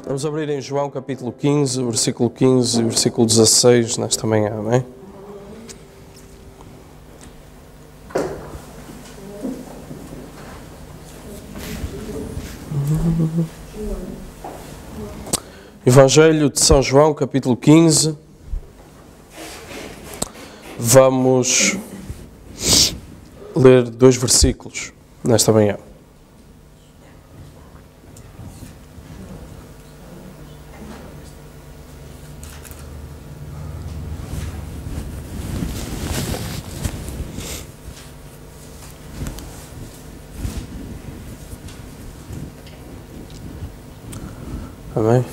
Vamos abrir em João capítulo 15, versículo 15 e versículo 16 nesta manhã, amém? Evangelho de São João, capítulo 15. Vamos ler 2 versículos nesta manhã. Amém?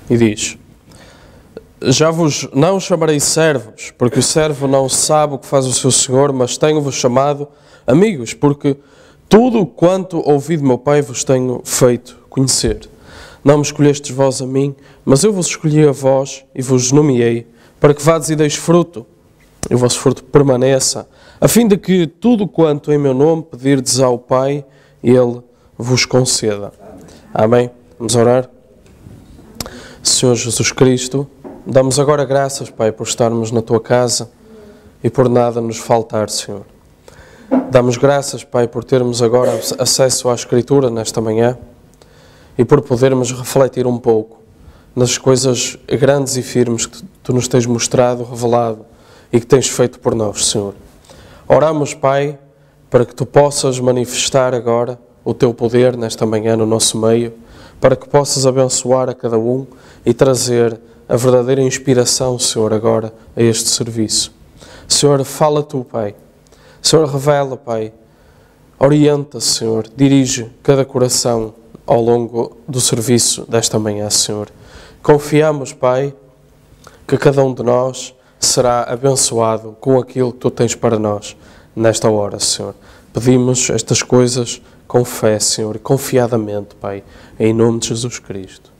E diz: Já vos não chamarei servos, porque o servo não sabe o que faz o seu senhor, mas tenho-vos chamado amigos, porque tudo quanto ouvi de meu Pai vos tenho feito conhecer. Não me escolhestes vós a mim, mas eu vos escolhi a vós e vos nomeei, para que vades e deis fruto, e o vosso fruto permaneça, a fim de que tudo quanto em meu nome pedirdes ao Pai, Ele vos conceda. Amém? Vamos orar. Senhor Jesus Cristo, damos agora graças, Pai, por estarmos na Tua casa e por nada nos faltar, Senhor. Damos graças, Pai, por termos agora acesso à Escritura nesta manhã e por podermos refletir um pouco nas coisas grandes e firmes que Tu nos tens mostrado, revelado e que tens feito por nós, Senhor. Oramos, Pai, para que Tu possas manifestar agora o Teu poder nesta manhã no nosso meio, para que possas abençoar a cada um e trazer a verdadeira inspiração, Senhor, agora a este serviço. Senhor, fala Tu, Pai. Senhor, revela, Pai. Orienta, Senhor. Dirige cada coração ao longo do serviço desta manhã, Senhor. Confiamos, Pai, que cada um de nós será abençoado com aquilo que Tu tens para nós nesta hora, Senhor. Pedimos estas coisas com fé, Senhor, confiadamente, Pai, em nome de Jesus Cristo.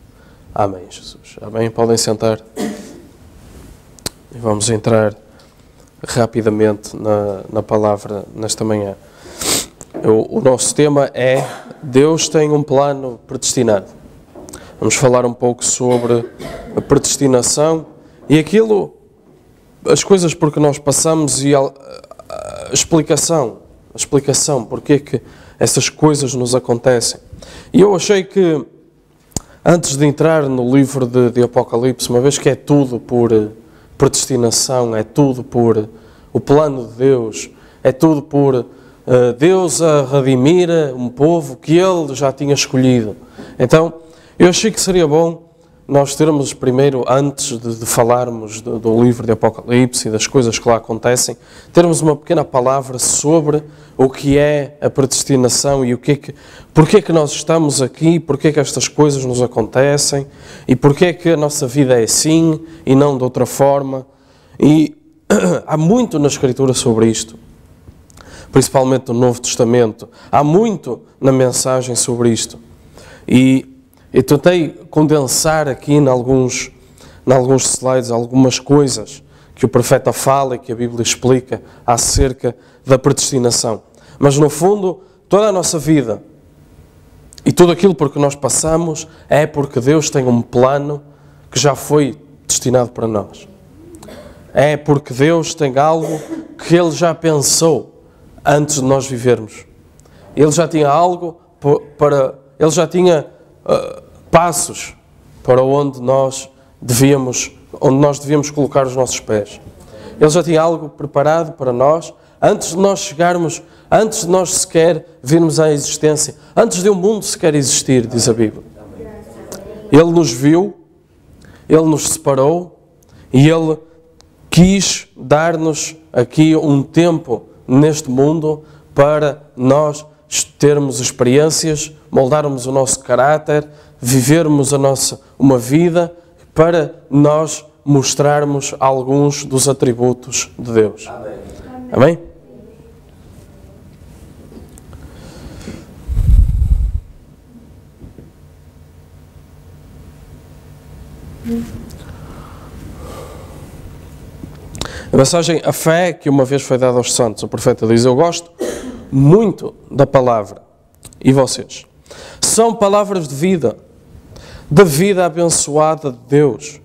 Amém, Jesus. Amém? Podem sentar. E vamos entrar rapidamente na palavra nesta manhã. O nosso tema é Deus tem um plano predestinado. Vamos falar um pouco sobre a predestinação e as coisas por que nós passamos e a explicação porque é que essas coisas nos acontecem. E eu achei que, antes de entrar no livro de Apocalipse, uma vez que é tudo por predestinação, é tudo por o plano de Deus, é tudo por Deus a redimir um povo que Ele já tinha escolhido. Então, eu achei que seria bom nós termos primeiro, antes de falarmos do livro de Apocalipse e das coisas que lá acontecem, termos uma pequena palavra sobre o que é a predestinação e porque é que nós estamos aqui, porque é que estas coisas nos acontecem e porque é que a nossa vida é assim e não de outra forma. E há muito na Escritura sobre isto, principalmente no Novo Testamento. Há muito na mensagem sobre isto. E eu tentei condensar aqui em alguns slides algumas coisas que o profeta fala e que a Bíblia explica acerca da predestinação. Mas no fundo, toda a nossa vida e tudo aquilo por que nós passamos é porque Deus tem um plano que já foi destinado para nós. É porque Deus tem algo que Ele já pensou antes de nós vivermos. Ele já tinha algo Ele já tinha passos para onde nós devíamos colocar os nossos pés. Ele já tinha algo preparado para nós antes de nós chegarmos, antes de nós sequer virmos à existência, antes de o mundo sequer existir, diz a Bíblia. Ele nos viu, Ele nos separou e Ele quis dar-nos aqui um tempo neste mundo para nós termos experiências, moldarmos o nosso caráter, vivermos uma vida para nós mostrarmos alguns dos atributos de Deus. Amém? Amém? A mensagem, a fé que uma vez foi dada aos santos, o profeta diz: eu gosto muito da palavra. E vocês? São palavras de vida. da vida abençoada de Deus.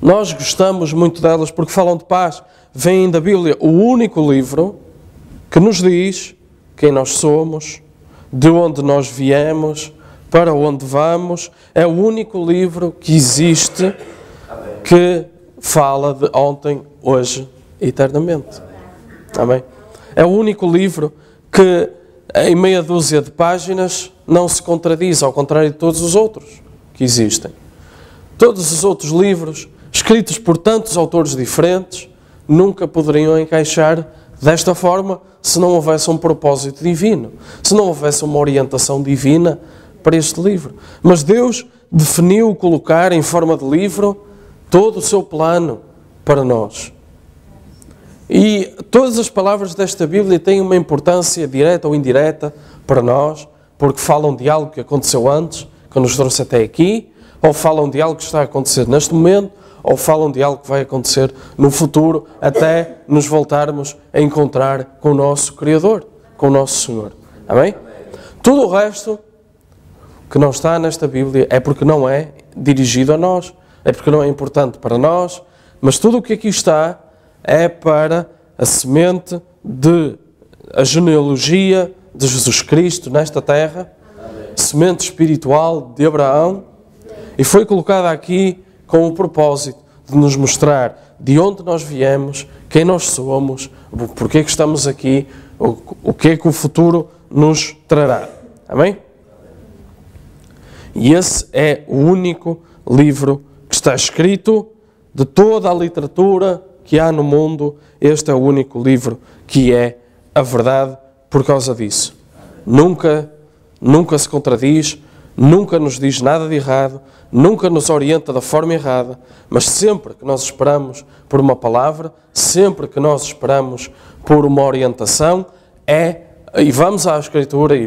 Nós gostamos muito delas porque falam de paz. Vêm da Bíblia, o único livro que nos diz quem nós somos, de onde nós viemos, para onde vamos. É o único livro que existe que fala de ontem, hoje e eternamente. Amém? É o único livro que em meia dúzia de páginas não se contradiz, ao contrário de todos os outros que existem. Todos os outros livros, escritos por tantos autores diferentes, nunca poderiam encaixar desta forma se não houvesse um propósito divino, se não houvesse uma orientação divina para este livro. Mas Deus definiu colocar em forma de livro todo o seu plano para nós. E todas as palavras desta Bíblia têm uma importância direta ou indireta para nós, porque falam de algo que aconteceu antes, que nos trouxe até aqui, ou falam de algo que está a acontecer neste momento, ou falam de algo que vai acontecer no futuro, até nos voltarmos a encontrar com o nosso Criador, com o nosso Senhor. Amém? Tudo o resto que não está nesta Bíblia é porque não é dirigido a nós, é porque não é importante para nós, mas tudo o que aqui está é para a semente de a genealogia de Jesus Cristo nesta terra, semente espiritual de Abraão, e foi colocada aqui com o propósito de nos mostrar de onde nós viemos, quem nós somos, porque que estamos aqui, o que é que o futuro nos trará. Amém? E esse é o único livro que está escrito de toda a literatura que há no mundo. Este é o único livro que é a verdade por causa disso. Nunca se contradiz, nunca nos diz nada de errado, nunca nos orienta da forma errada, mas sempre que nós esperamos por uma palavra, sempre que nós esperamos por uma orientação, e vamos à Escritura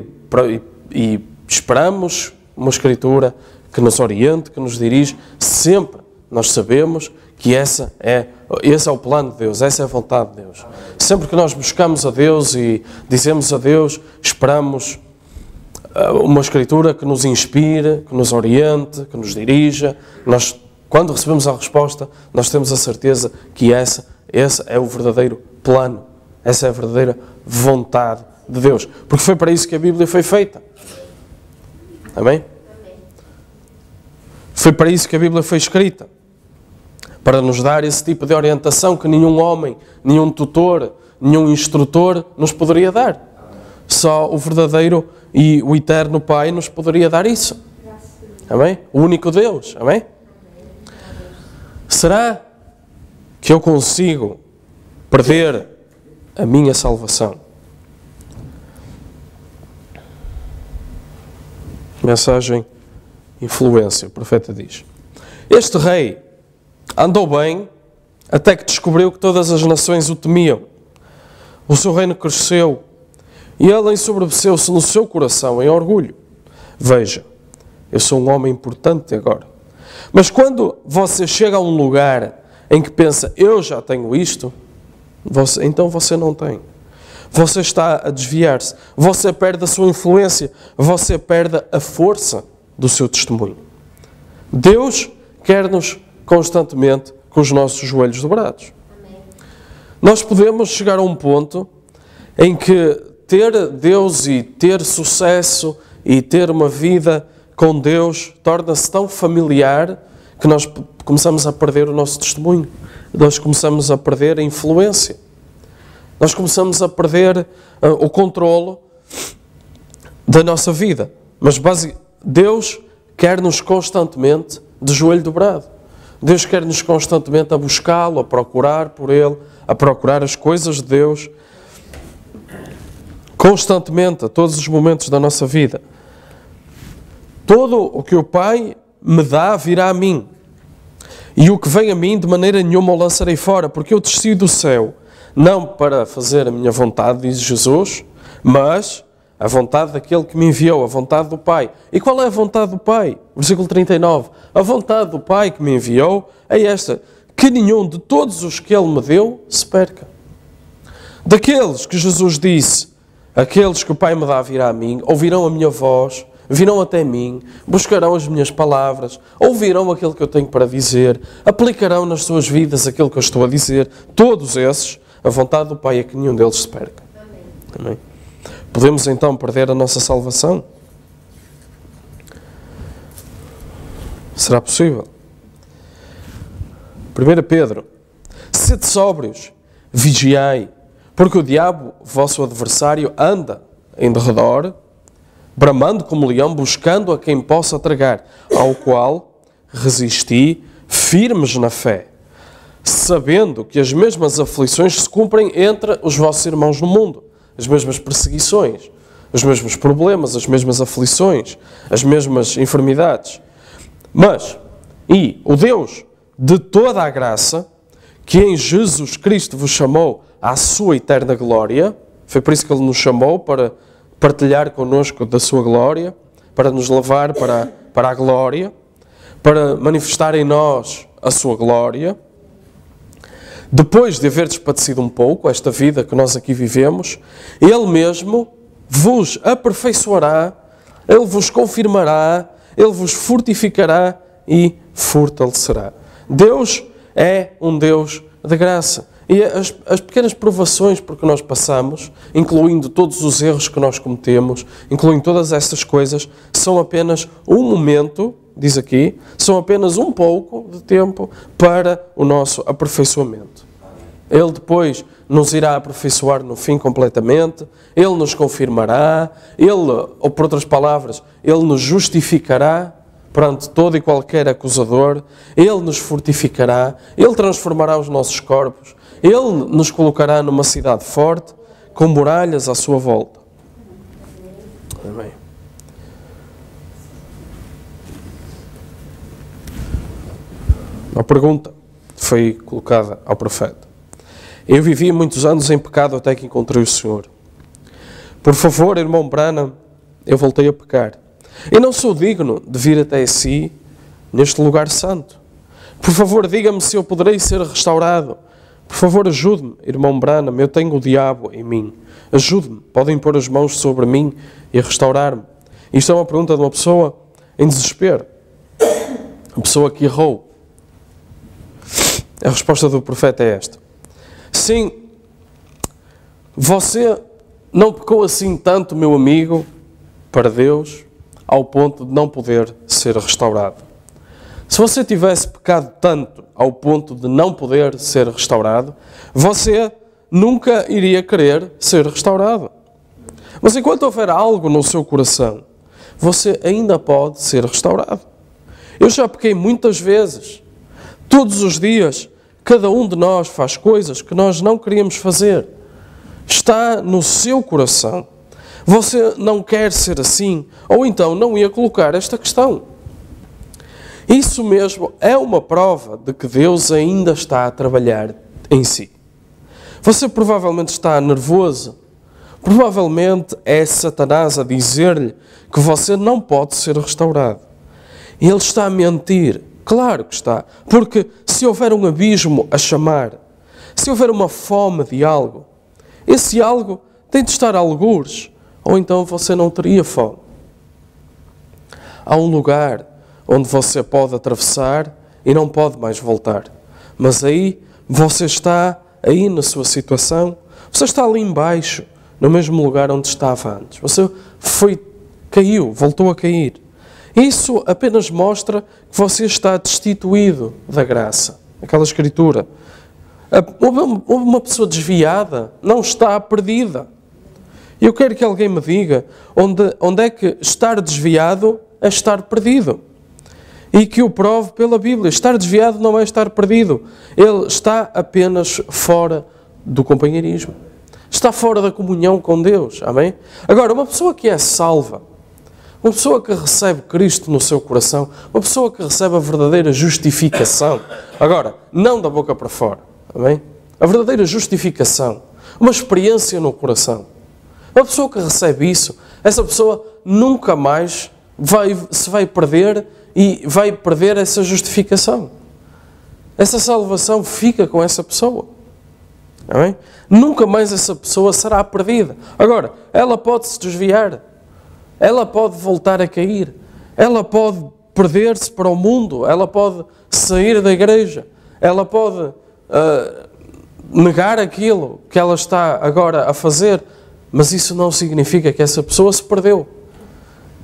e esperamos uma Escritura que nos oriente, que nos dirige, sempre nós sabemos que esse é o plano de Deus, essa é a vontade de Deus. Sempre que nós buscamos a Deus e dizemos a Deus, esperamos uma Escritura que nos inspire, que nos oriente, que nos dirija. Nós, quando recebemos a resposta, nós temos a certeza que esse é o verdadeiro plano, essa é a verdadeira vontade de Deus. Porque foi para isso que a Bíblia foi feita. Amém? Foi para isso que a Bíblia foi escrita. Para nos dar esse tipo de orientação que nenhum homem, nenhum tutor, nenhum instrutor nos poderia dar. Só o verdadeiro e o eterno Pai nos poderia dar isso. Amém? O único Deus. Amém? Será que eu consigo perder a minha salvação? Mensagem influência. O profeta diz: este rei andou bem até que descobriu que todas as nações o temiam. O seu reino cresceu e ele ensoberbeceu-se no seu coração em orgulho. Veja, eu sou um homem importante agora. Mas quando você chega a um lugar em que pensa, eu já tenho isto, então você não tem. Você está a desviar-se. Você perde a sua influência. Você perde a força do seu testemunho. Deus quer-nos constantemente com os nossos joelhos dobrados. Amém. Nós podemos chegar a um ponto em que ter Deus e ter sucesso e ter uma vida com Deus torna-se tão familiar que nós começamos a perder o nosso testemunho. Nós começamos a perder a influência. Nós começamos a perder o controlo da nossa vida. Mas Deus quer-nos constantemente de joelho dobrado. Deus quer-nos constantemente a buscá-lo, a procurar por Ele, a procurar as coisas de Deus. Constantemente, a todos os momentos da nossa vida. Todo o que o Pai me dá virá a mim. E o que vem a mim, de maneira nenhuma o lançarei fora, porque eu desci do céu, não para fazer a minha vontade, diz Jesus, mas a vontade daquele que me enviou, a vontade do Pai. E qual é a vontade do Pai? Versículo 39. A vontade do Pai que me enviou é esta, que nenhum de todos os que Ele me deu se perca. Daqueles que Jesus disse, aqueles que o Pai me dá virá a mim, ouvirão a minha voz, virão até mim, buscarão as minhas palavras, ouvirão aquilo que eu tenho para dizer, aplicarão nas suas vidas aquilo que eu estou a dizer. Todos esses, a vontade do Pai é que nenhum deles se perca. Amém? Podemos então perder a nossa salvação? Será possível? 1 Pedro: sede sóbrios, vigiai, porque o diabo, vosso adversário, anda em derredor, bramando como leão, buscando a quem possa tragar, ao qual resisti firmes na fé, sabendo que as mesmas aflições se cumprem entre os vossos irmãos no mundo, as mesmas perseguições, os mesmos problemas, as mesmas aflições, as mesmas enfermidades. Mas, e o Deus de toda a graça, que em Jesus Cristo vos chamou à sua eterna glória, foi por isso que Ele nos chamou, para partilhar connosco da sua glória, para nos levar para a glória, para manifestar em nós a sua glória. Depois de haver padecido um pouco esta vida que nós aqui vivemos, Ele mesmo vos aperfeiçoará, Ele vos confirmará, Ele vos fortificará e fortalecerá. Deus é um Deus de graça. E as pequenas provações por que nós passamos, incluindo todos os erros que nós cometemos, incluindo todas essas coisas, são apenas um momento, diz aqui, são apenas um pouco de tempo para o nosso aperfeiçoamento. Ele depois nos irá aperfeiçoar no fim completamente, Ele nos confirmará, Ele, ou por outras palavras, Ele nos justificará perante todo e qualquer acusador, Ele nos fortificará, Ele transformará os nossos corpos, Ele nos colocará numa cidade forte, com muralhas à sua volta. Amém. Uma pergunta foi colocada ao profeta: eu vivi muitos anos em pecado até que encontrei o Senhor. Por favor, irmão Branham, eu voltei a pecar. Eu não sou digno de vir até si neste lugar santo. Por favor, diga-me se eu poderei ser restaurado. Por favor, ajude-me, irmão Branham, eu tenho o diabo em mim. Ajude-me, podem pôr as mãos sobre mim e restaurar-me. Isto é uma pergunta de uma pessoa em desespero. Uma pessoa que errou. A resposta do profeta é esta: sim, você não pecou assim tanto, meu amigo, para Deus, ao ponto de não poder ser restaurado. Se você tivesse pecado tanto ao ponto de não poder ser restaurado, você nunca iria querer ser restaurado. Mas enquanto houver algo no seu coração, você ainda pode ser restaurado. Eu já pequei muitas vezes. Todos os dias, cada um de nós faz coisas que nós não queríamos fazer. Está no seu coração. Você não quer ser assim, ou então não ia colocar esta questão. Isso mesmo é uma prova de que Deus ainda está a trabalhar em si. Você provavelmente está nervoso. Provavelmente é Satanás a dizer-lhe que você não pode ser restaurado. Ele está a mentir. Claro que está. Porque se houver um abismo a chamar, se houver uma fome de algo, esse algo tem de estar a algures, ou então você não teria fome. Há um lugar onde você pode atravessar e não pode mais voltar. Mas aí, você está aí na sua situação, você está ali embaixo, no mesmo lugar onde estava antes. Você caiu, voltou a cair. Isso apenas mostra que você está destituído da graça. Aquela escritura. Uma pessoa desviada não está perdida. E eu quero que alguém me diga onde é que estar desviado é estar perdido. E que o prove pela Bíblia. Estar desviado não é estar perdido. Ele está apenas fora do companheirismo. Está fora da comunhão com Deus. Amém? Agora, uma pessoa que é salva, uma pessoa que recebe Cristo no seu coração, uma pessoa que recebe a verdadeira justificação, agora, não da boca para fora, amém? A verdadeira justificação, uma experiência no coração. Uma pessoa que recebe isso, essa pessoa nunca mais se vai perder e vai perder essa justificação. Essa salvação fica com essa pessoa. Amém? Nunca mais essa pessoa será perdida. Agora, ela pode se desviar. ela pode voltar a cair, ela pode perder-se para o mundo, ela pode sair da igreja, ela pode negar aquilo que ela está agora a fazer, mas isso não significa que essa pessoa se perdeu.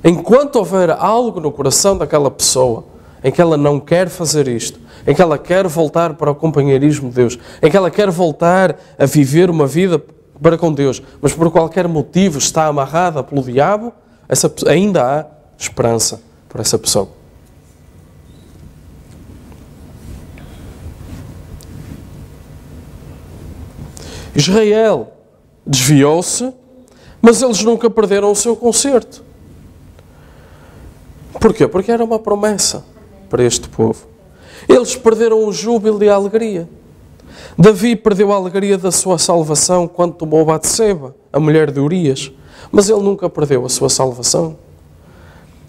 Enquanto houver algo no coração daquela pessoa em que ela não quer fazer isto, em que ela quer voltar para o companheirismo de Deus, em que ela quer voltar a viver uma vida para com Deus, mas por qualquer motivo está amarrada pelo diabo, ainda há esperança para essa pessoa. Israel desviou-se, mas eles nunca perderam o seu conserto. Porquê? Porque era uma promessa para este povo. Eles perderam o júbilo e a alegria. Davi perdeu a alegria da sua salvação quando tomou Batseba, a mulher de Urias, mas ele nunca perdeu a sua salvação.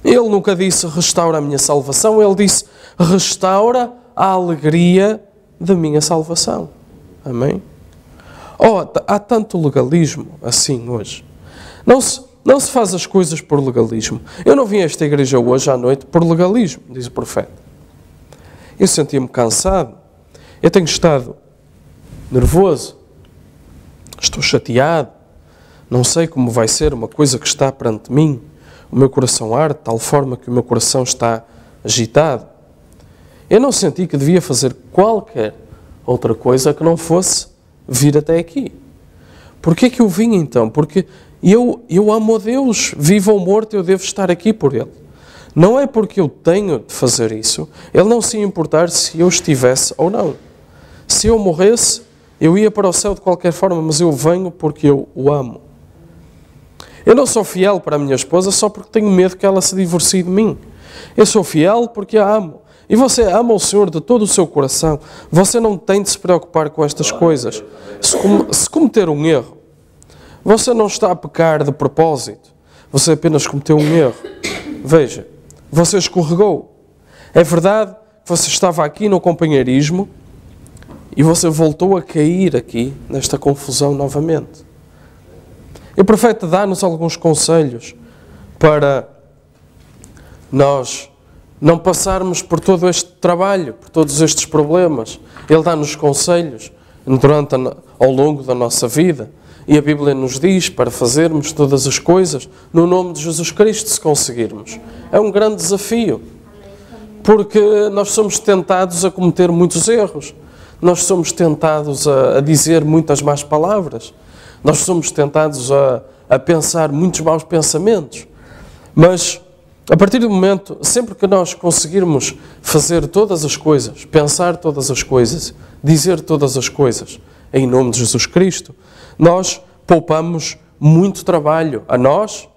Ele nunca disse, restaura a minha salvação, ele disse, restaura a alegria da minha salvação. Amém? Há tanto legalismo assim hoje. Não se faz as coisas por legalismo. Eu não vim a esta igreja hoje à noite por legalismo, diz o profeta. Eu sentia-me cansado. Eu tenho estado nervoso. Estou chateado. Não sei como vai ser uma coisa que está perante mim. O meu coração arde, de tal forma que o meu coração está agitado. Eu não senti que devia fazer qualquer outra coisa que não fosse vir até aqui. Porquê que eu vim então? Porque eu amo a Deus, vivo ou morto, eu devo estar aqui por Ele. Não é porque eu tenho de fazer isso, Ele não se importar se eu estivesse ou não. Se eu morresse, eu ia para o céu de qualquer forma, mas eu venho porque eu o amo. Eu não sou fiel para a minha esposa só porque tenho medo que ela se divorcie de mim. Eu sou fiel porque a amo. E você ama o Senhor de todo o seu coração. Você não tem de se preocupar com estas coisas. Se cometer um erro, você não está a pecar de propósito. Você apenas cometeu um erro. Veja, você escorregou. É verdade que você estava aqui no companheirismo e você voltou a cair aqui nesta confusão novamente. E o profeta dá-nos alguns conselhos para nós não passarmos por todo este trabalho, por todos estes problemas. Ele dá-nos conselhos ao longo da nossa vida. E a Bíblia nos diz para fazermos todas as coisas no nome de Jesus Cristo, se conseguirmos. É um grande desafio, porque nós somos tentados a cometer muitos erros. Nós somos tentados a dizer muitas más palavras. Nós somos tentados a pensar muitos maus pensamentos. Mas, a partir do momento, sempre que nós conseguirmos fazer todas as coisas, pensar todas as coisas, dizer todas as coisas, em nome de Jesus Cristo, nós poupamos muito trabalho a nós,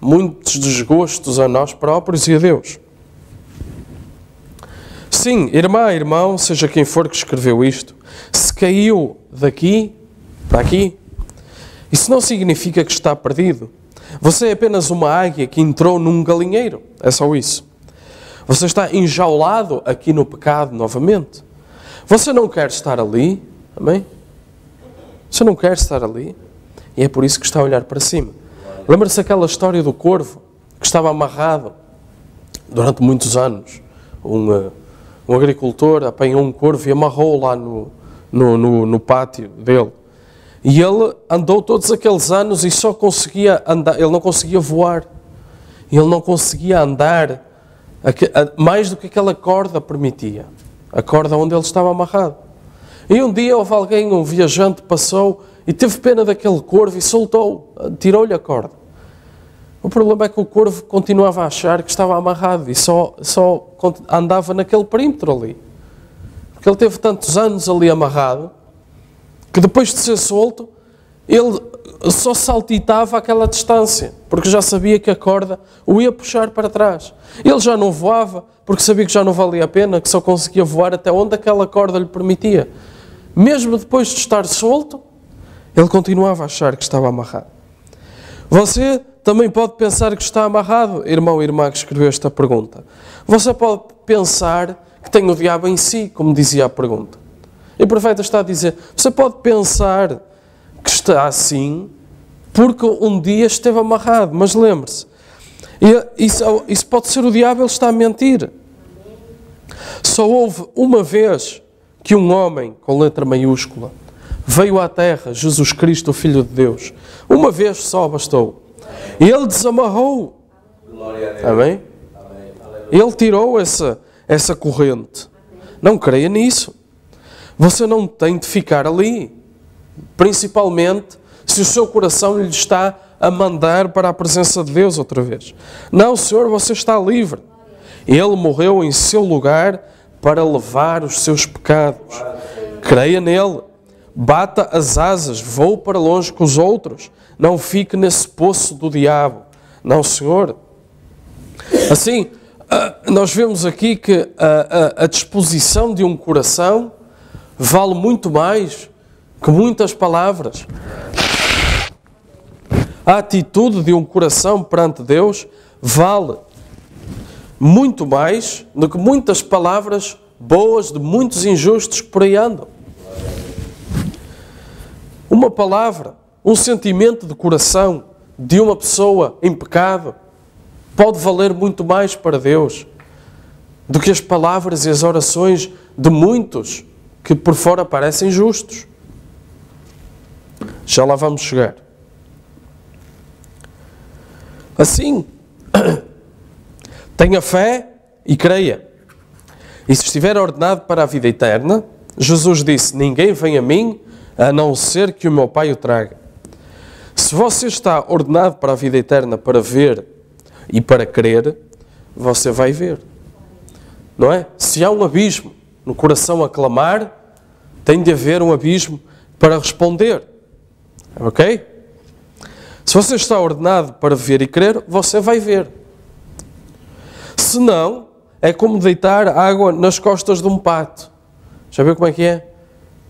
muitos desgostos a nós próprios e a Deus. Sim, irmã, irmão, seja quem for que escreveu isto, se caiu daqui para aqui, isso não significa que está perdido. Você é apenas uma águia que entrou num galinheiro. É só isso. Você está enjaulado aqui no pecado novamente. Você não quer estar ali. Amém? Você não quer estar ali. E é por isso que está a olhar para cima. Lembra-se daquela história do corvo que estava amarrado durante muitos anos. Um agricultor apanhou um corvo e amarrou lá no pátio dele. E ele andou todos aqueles anos e só conseguia andar, ele não conseguia voar. Ele não conseguia andar mais do que aquela corda permitia. A corda onde ele estava amarrado. E um dia houve alguém, um viajante, passou e teve pena daquele corvo e soltou, tirou-lhe a corda. O problema é que o corvo continuava a achar que estava amarrado e só andava naquele perímetro ali. Porque ele teve tantos anos ali amarrado, que depois de ser solto, ele só saltitava aquela distância, porque já sabia que a corda o ia puxar para trás. Ele já não voava, porque sabia que já não valia a pena, que só conseguia voar até onde aquela corda lhe permitia. Mesmo depois de estar solto, ele continuava a achar que estava amarrado. Você também pode pensar que está amarrado, irmão e irmã que escreveu esta pergunta. Você pode pensar que tem o diabo em si, como dizia a pergunta. E o profeta está a dizer, você pode pensar que está assim porque um dia esteve amarrado, mas lembre-se, E isso pode ser o diabo, ele está a mentir. Só houve uma vez que um homem, com letra maiúscula, veio à terra, Jesus Cristo, o Filho de Deus. Uma vez só bastou. E ele desamarrou. Amém? Ele tirou essa corrente. Não creia nisso. Você não tem de ficar ali. Principalmente se o seu coração lhe está a mandar para a presença de Deus outra vez. Não, Senhor, você está livre. Ele morreu em seu lugar para levar os seus pecados. Creia nele. Bata as asas, voe para longe com os outros. Não fique nesse poço do diabo. Não, Senhor. Assim, nós vemos aqui que a disposição de um coração vale muito mais que muitas palavras. A atitude de um coração perante Deus vale muito mais do que muitas palavras boas de muitos injustos que por aí andam. Uma palavra, um sentimento de coração de uma pessoa em pecado pode valer muito mais para Deus do que as palavras e as orações de muitos que por fora parecem justos. Já lá vamos chegar. Assim, tenha fé e creia. E se estiver ordenado para a vida eterna, Jesus disse, ninguém vem a mim a não ser que o meu Pai o traga. Se você está ordenado para a vida eterna para ver e para crer, você vai ver. Não é? Se há um abismo no coração a clamar, tem de haver um abismo para responder. Ok? Se você está ordenado para ver e crer, você vai ver. Se não, é como deitar água nas costas de um pato. Já viu como é que é?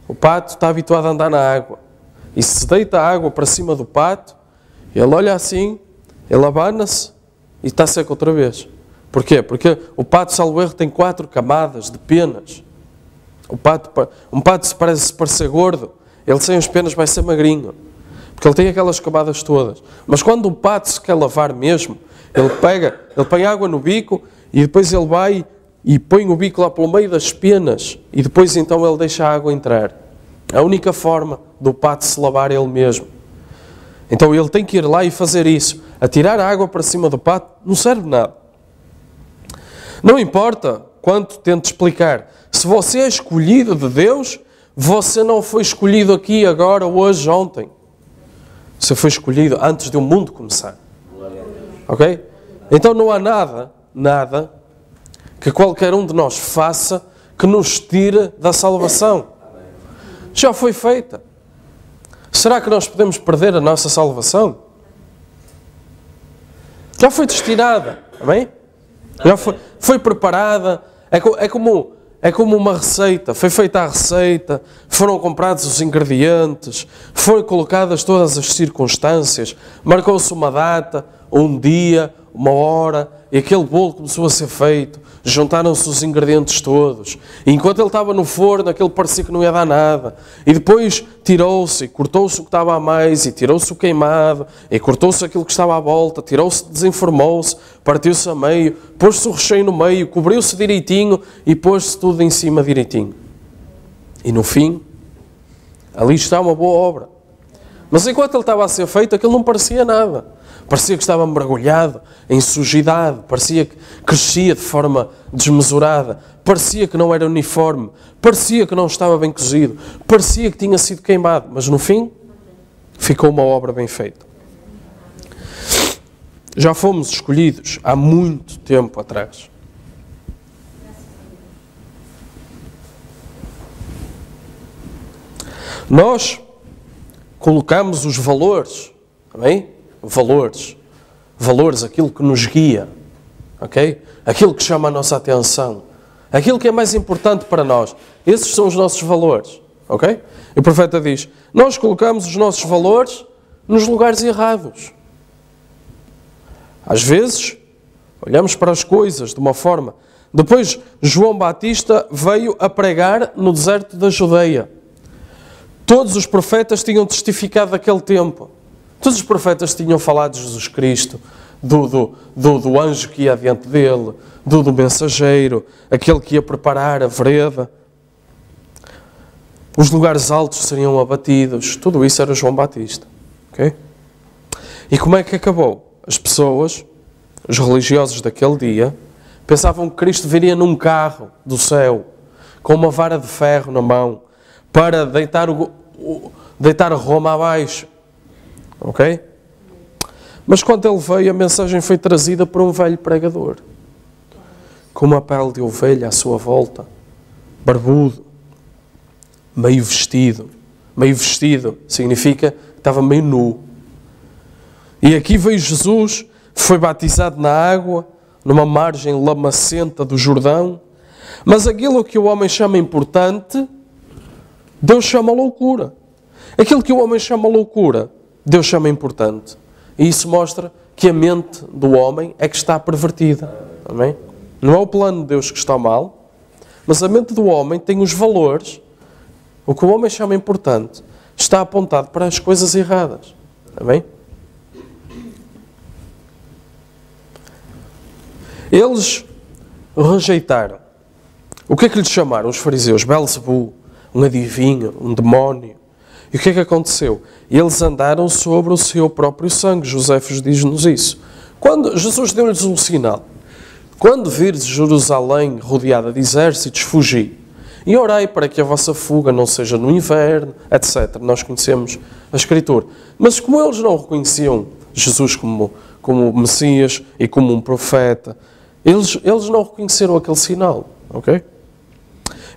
O pato está habituado a andar na água. E se deita a água para cima do pato, ele olha assim, ele abana-se e está seco outra vez. Porquê? Porque o pato, salvo erro, tem 4 camadas de penas. Um pato, se parecer gordo, ele sem as penas vai ser magrinho. Porque ele tem aquelas camadas todas. Mas quando um pato se quer lavar mesmo, ele põe água no bico e depois ele vai e põe o bico lá pelo meio das penas e depois então ele deixa a água entrar. A única forma do pato se lavar é ele mesmo. Então ele tem que ir lá e fazer isso. Atirar a água para cima do pato não serve nada. Não importa quanto tente explicar. Se você é escolhido de Deus, você não foi escolhido aqui, agora, hoje, ontem. Você foi escolhido antes de o mundo começar. Ok? Então não há nada que qualquer um de nós faça que nos tire da salvação. Já foi feita. Será que nós podemos perder a nossa salvação? Já foi destinada. Amém? Já foi preparada. É como uma receita. Foi feita a receita, foram comprados os ingredientes, foram colocadas todas as circunstâncias, marcou-se uma data, um dia, uma hora, e aquele bolo começou a ser feito, juntaram-se os ingredientes todos. E enquanto ele estava no forno, aquele parecia que não ia dar nada. E depois tirou-se, cortou-se o que estava a mais, e tirou-se o queimado, e cortou-se aquilo que estava à volta, tirou-se, desenformou-se, partiu-se a meio, pôs-se o recheio no meio, cobriu-se direitinho e pôs-se tudo em cima direitinho. E no fim, ali está uma boa obra. Mas enquanto ele estava a ser feito, aquilo não parecia nada. Parecia que estava mergulhado em sujidade, parecia que crescia de forma desmesurada, parecia que não era uniforme, parecia que não estava bem cozido, parecia que tinha sido queimado, mas no fim ficou uma obra bem feita. Já fomos escolhidos há muito tempo atrás. Nós colocamos os valores, amém? Valores, aquilo que nos guia, ok? Aquilo que chama a nossa atenção, aquilo que é mais importante para nós. Esses são os nossos valores, ok? E o profeta diz, nós colocamos os nossos valores nos lugares errados. Às vezes, olhamos para as coisas de uma forma. Depois, João Batista veio a pregar no deserto da Judeia. Todos os profetas tinham testificado daquele tempo. Todos os profetas tinham falado de Jesus Cristo, do anjo que ia adiante dele, do mensageiro, aquele que ia preparar a vereda. Os lugares altos seriam abatidos. Tudo isso era João Batista. Okay? E como é que acabou? As pessoas, os religiosos daquele dia, pensavam que Cristo viria num carro do céu, com uma vara de ferro na mão, para deitar Roma abaixo. Ok? Mas quando ele veio, a mensagem foi trazida por um velho pregador, com uma pele de ovelha à sua volta, barbudo, meio vestido. Meio vestido significa que estava meio nu. E aqui veio Jesus, foi batizado na água, numa margem lamacenta do Jordão, mas aquilo que o homem chama importante, Deus chama loucura. Aquilo que o homem chama loucura, Deus chama importante. E isso mostra que a mente do homem é que está pervertida. Amém? Não é o plano de Deus que está mal, mas a mente do homem tem os valores. O que o homem chama importante está apontado para as coisas erradas. Amém? Eles rejeitaram. O que é que lhes chamaram os fariseus? Belzebu, um adivinho, um demónio. E o que é que aconteceu? Eles andaram sobre o seu próprio sangue. Joséfos diz-nos isso. Quando Jesus deu-lhes um sinal. Quando virdes Jerusalém rodeada de exércitos, fugi. E orai para que a vossa fuga não seja no inverno, etc. Nós conhecemos a Escritura. Mas como eles não reconheciam Jesus como Messias e como um profeta, eles não reconheceram aquele sinal. Ok?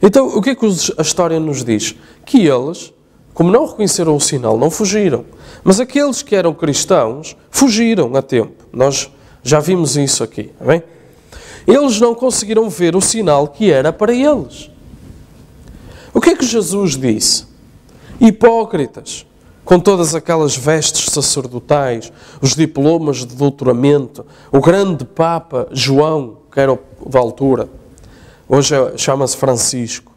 Então, o que é que a história nos diz? Que eles, como não reconheceram o sinal, não fugiram. Mas aqueles que eram cristãos, fugiram a tempo. Nós já vimos isso aqui. Bem? Eles não conseguiram ver o sinal que era para eles. O que é que Jesus disse? Hipócritas, com todas aquelas vestes sacerdotais, os diplomas de doutoramento, o grande Papa João, que era da altura, hoje chama-se Francisco,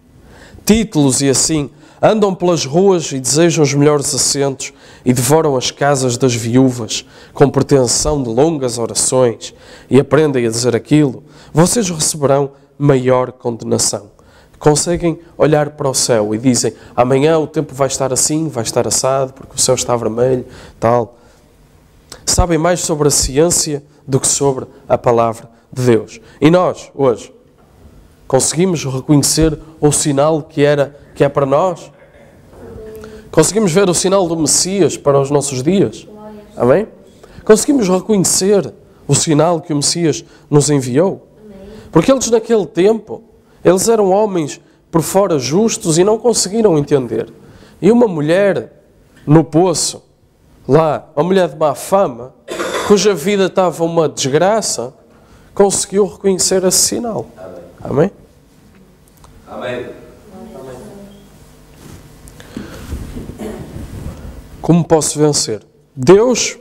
títulos e assim, andam pelas ruas e desejam os melhores assentos e devoram as casas das viúvas com pretensão de longas orações e aprendem a dizer aquilo, vocês receberão maior condenação. Conseguem olhar para o céu e dizem, amanhã o tempo vai estar assim, vai estar assado, porque o céu está vermelho, tal. Sabem mais sobre a ciência do que sobre a palavra de Deus. E nós, hoje, conseguimos reconhecer o sinal que é para nós? Conseguimos ver o sinal do Messias para os nossos dias? Amém? Conseguimos reconhecer o sinal que o Messias nos enviou? Porque eles naquele tempo, eles eram homens por fora justos e não conseguiram entender. E uma mulher no poço, lá, uma mulher de má fama, cuja vida estava uma desgraça, conseguiu reconhecer esse sinal. Amém? Amém? Como posso vencer? Deus,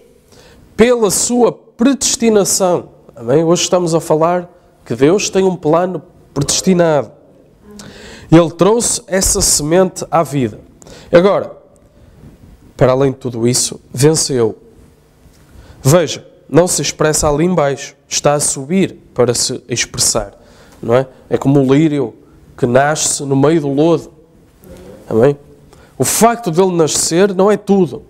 pela sua predestinação. Amém? Hoje estamos a falar que Deus tem um plano predestinado. Ele trouxe essa semente à vida. Agora, para além de tudo isso, venceu. Veja, não se expressa ali embaixo. Está a subir para se expressar. Não é? É como o lírio que nasce no meio do lodo. Amém? O facto dele nascer não é tudo.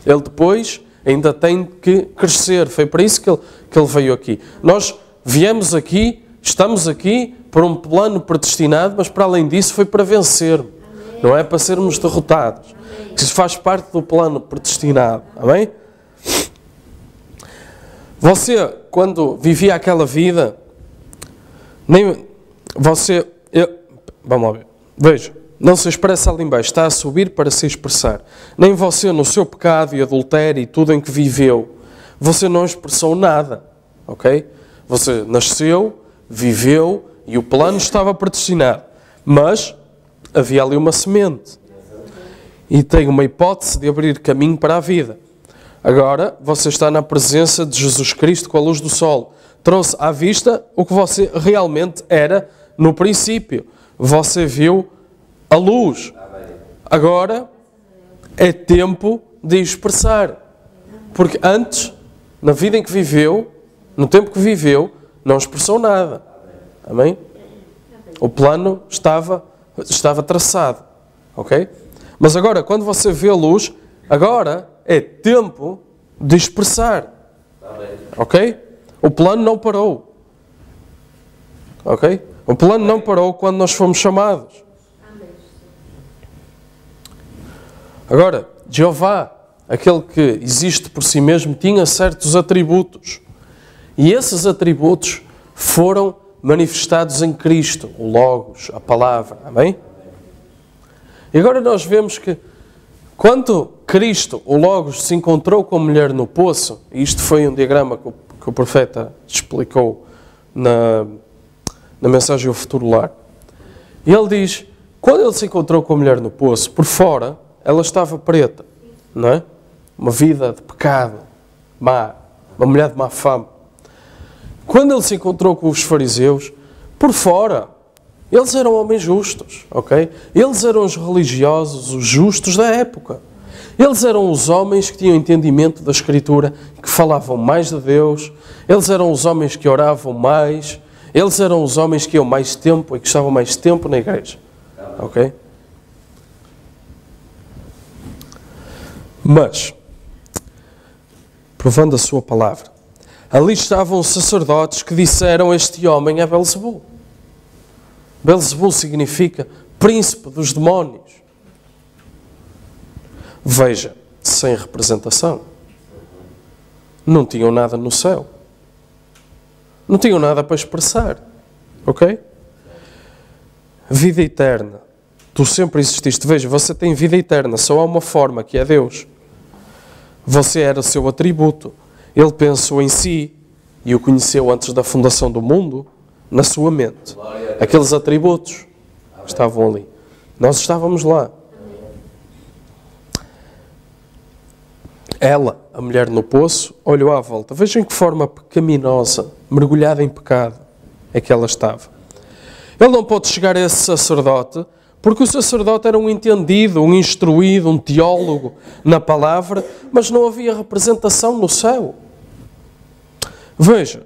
Ele depois ainda tem que crescer. Foi para isso que ele veio aqui. Nós viemos aqui, estamos aqui por um plano predestinado, mas para além disso foi para vencer. Não é para sermos derrotados. Isso faz parte do plano predestinado. Amém? Você, quando vivia aquela vida, vamos lá ver. Veja, não se expressa ali embaixo, está a subir para se expressar. Nem você, no seu pecado e adultério e tudo em que viveu, você não expressou nada. Ok? Você nasceu, viveu e o plano estava predestinado. Mas havia ali uma semente. E tem uma hipótese de abrir caminho para a vida. Agora, você está na presença de Jesus Cristo com a luz do sol. Trouxe à vista o que você realmente era no princípio. Você viu a luz. Agora é tempo de expressar. Porque antes, na vida em que viveu, No tempo que viveu, não expressou nada. Amém? O plano estava traçado. Ok? Mas agora, quando você vê a luz, agora é tempo de expressar. Ok? O plano não parou. Ok? O plano não parou quando nós fomos chamados. Agora, Jeová, aquele que existe por si mesmo, tinha certos atributos. E esses atributos foram manifestados em Cristo, o Logos, a Palavra. Amém? E agora nós vemos que quando Cristo, o Logos, se encontrou com a mulher no poço, e isto foi um diagrama que o profeta explicou na mensagem ao futuro lar, e ele diz, quando ele se encontrou com a mulher no poço, por fora, ela estava preta, não é? Uma vida de pecado, má, uma mulher de má fama. Quando ele se encontrou com os fariseus, por fora, eles eram homens justos, ok? Eles eram os religiosos, os justos da época. Eles eram os homens que tinham entendimento da Escritura, que falavam mais de Deus. Eles eram os homens que oravam mais. Eles eram os homens que iam mais tempo e que estavam mais tempo na igreja, ok? Mas, provando a sua palavra, ali estavam os sacerdotes que disseram este homem é Belzebul. Belzebul significa príncipe dos demónios. Veja, sem representação. Não tinham nada no céu. Não tinham nada para expressar. Ok? Vida eterna. Tu sempre exististe. Veja, você tem vida eterna. Só há uma forma, que é Deus. Você era o seu atributo. Ele pensou em si e o conheceu antes da fundação do mundo na sua mente. Aqueles atributos estavam ali. Nós estávamos lá. Ela, a mulher no poço, olhou à volta. Vejam que forma pecaminosa, mergulhada em pecado, é que ela estava. Ele não pode chegar a esse sacerdote, porque o sacerdote era um entendido, um instruído, um teólogo na palavra, mas não havia representação no céu. Veja,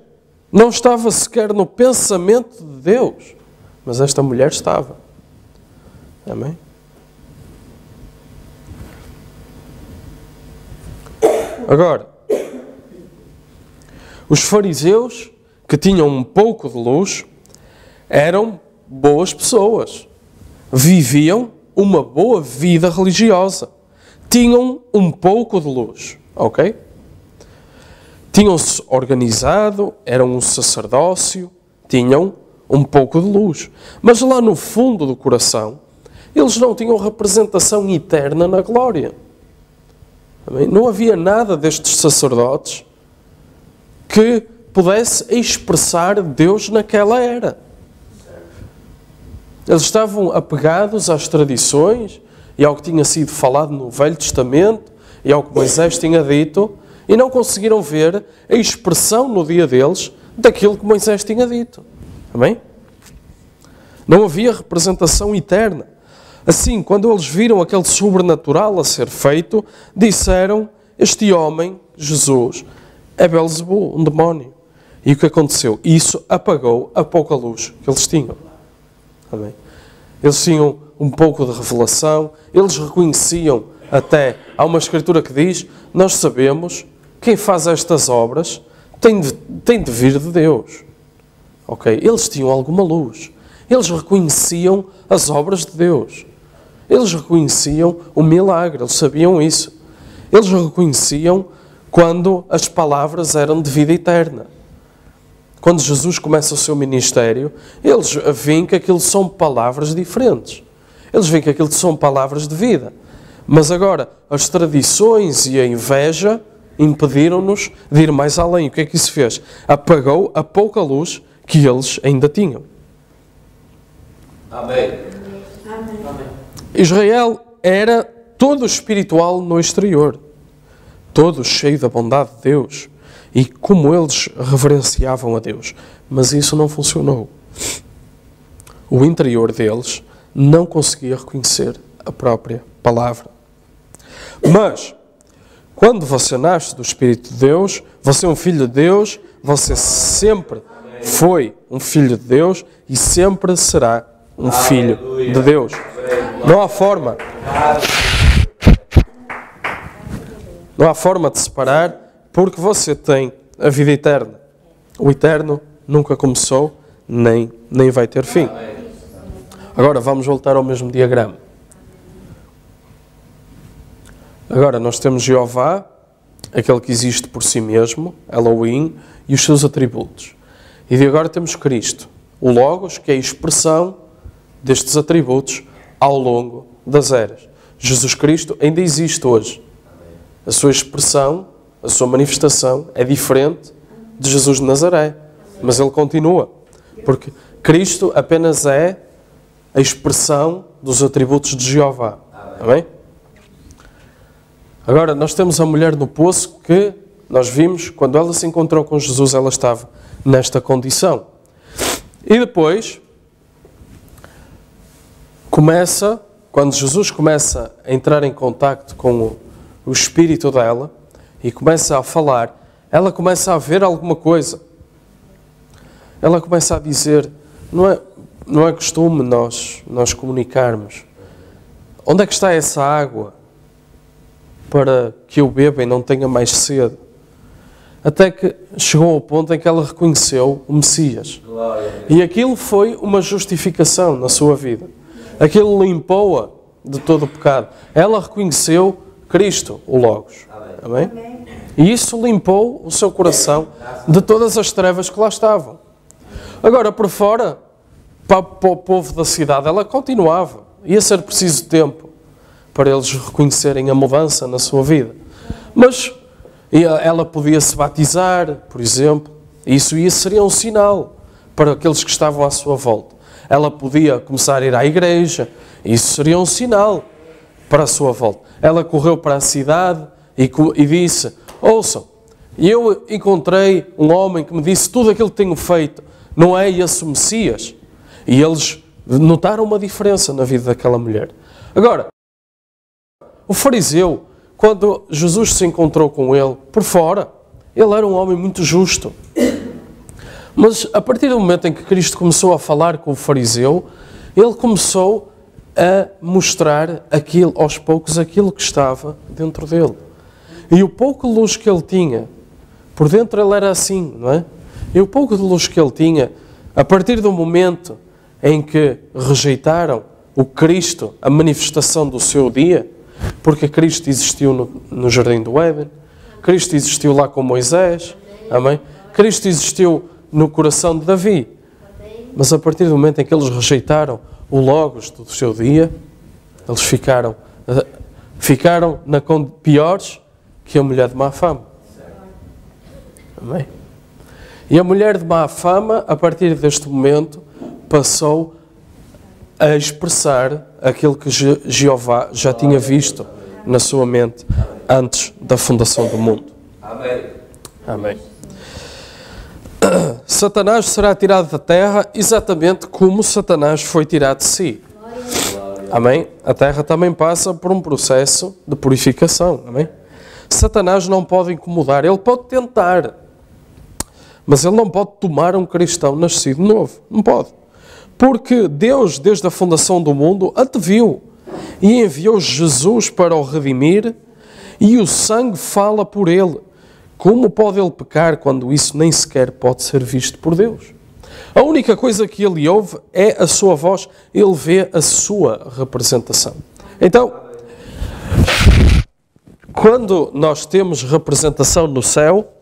não estava sequer no pensamento de Deus, mas esta mulher estava. Amém? Agora, os fariseus, que tinham um pouco de luz, eram boas pessoas. Viviam uma boa vida religiosa. Tinham um pouco de luz, ok? Tinham-se organizado, eram um sacerdócio, tinham um pouco de luz. Mas lá no fundo do coração, eles não tinham representação eterna na glória. Não havia nada destes sacerdotes que pudesse expressar Deus naquela era. Eles estavam apegados às tradições e ao que tinha sido falado no Velho Testamento e ao que Moisés tinha dito e não conseguiram ver a expressão no dia deles daquilo que Moisés tinha dito. Amém? Não havia representação eterna. Assim, quando eles viram aquele sobrenatural a ser feito, disseram, este homem, Jesus, é Belzebul, um demónio. E o que aconteceu? Isso apagou a pouca luz que eles tinham. Amém? Eles tinham um pouco de revelação, eles reconheciam até, há uma escritura que diz, nós sabemos, quem faz estas obras tem de vir de Deus. Ok? Eles tinham alguma luz. Eles reconheciam as obras de Deus. Eles reconheciam o milagre, eles sabiam isso. Eles reconheciam quando as palavras eram de vida eterna. Quando Jesus começa o seu ministério, eles veem que aquilo são palavras diferentes. Eles veem que aquilo são palavras de vida. Mas agora, as tradições e a inveja impediram-nos de ir mais além. O que é que isso fez? Apagou a pouca luz que eles ainda tinham. Amém. Israel era todo espiritual no exterior, todo cheio da bondade de Deus e como eles reverenciavam a Deus. Mas isso não funcionou. O interior deles não conseguia reconhecer a própria palavra. Mas, quando você nasce do Espírito de Deus, você é um filho de Deus, você sempre foi um filho de Deus e sempre será um filho de Deus. Não há forma de separar, porque você tem a vida eterna. O eterno nunca começou, nem vai ter fim. Agora vamos voltar ao mesmo diagrama. Agora nós temos Jeová, aquele que existe por si mesmo, Elohim, e os seus atributos. E de agora temos Cristo, o Logos, que é a expressão destes atributos ao longo das eras. Jesus Cristo ainda existe hoje. A sua expressão, a sua manifestação é diferente de Jesus de Nazaré, mas ele continua, porque Cristo apenas é a expressão dos atributos de Jeová. Amém? Agora, nós temos a mulher no poço que nós vimos, quando ela se encontrou com Jesus, ela estava nesta condição. E depois, quando Jesus começa a entrar em contacto com o espírito dela e começa a falar, ela começa a ver alguma coisa. Ela começa a dizer, não é costume nós comunicarmos. Onde é que está essa água para que eu beba e não tenha mais sede? Até que chegou ao ponto em que ela reconheceu o Messias. E aquilo foi uma justificação na sua vida. Aquilo limpou-a de todo o pecado. Ela reconheceu Cristo, o Logos. Amém? E isso limpou o seu coração de todas as trevas que lá estavam. Agora, por fora, para o povo da cidade, ela continuava. Ia ser preciso tempo para eles reconhecerem a mudança na sua vida. Mas ela podia se batizar, por exemplo. Isso seria um sinal para aqueles que estavam à sua volta. Ela podia começar a ir à igreja. Isso seria um sinal para a sua volta. Ela correu para a cidade e disse, ouçam, eu encontrei um homem que me disse tudo aquilo que tenho feito. Não é esse o Messias? E eles notaram uma diferença na vida daquela mulher. Agora, o fariseu, quando Jesus se encontrou com ele, por fora, ele era um homem muito justo. Mas a partir do momento em que Cristo começou a falar com o fariseu, ele começou a mostrar aos poucos aquilo que estava dentro dele. E o pouco de luz que ele tinha, por dentro ele era assim, não é? E o pouco de luz que ele tinha, a partir do momento em que rejeitaram o Cristo, a manifestação do seu dia, porque Cristo existiu no Jardim do Éden, Cristo existiu lá com Moisés, amém? Cristo existiu no coração de Davi. Mas a partir do momento em que eles rejeitaram o Logos do seu dia, eles ficaram piores que a mulher de má fama. Amém? E a mulher de má fama, a partir deste momento, passou a expressar aquilo que Jeová já tinha visto na sua mente antes da fundação do mundo. Amém. Amém. Satanás será tirado da terra exatamente como Satanás foi tirado de si. Amém? A terra também passa por um processo de purificação. Amém? Satanás não pode incomodar, ele pode tentar, mas ele não pode tomar um cristão nascido novo. Não pode. Porque Deus, desde a fundação do mundo, anteviu e enviou Jesus para o redimir, e o sangue fala por ele. Como pode ele pecar quando isso nem sequer pode ser visto por Deus? A única coisa que ele ouve é a sua voz, ele vê a sua representação. Então, quando nós temos representação no céu,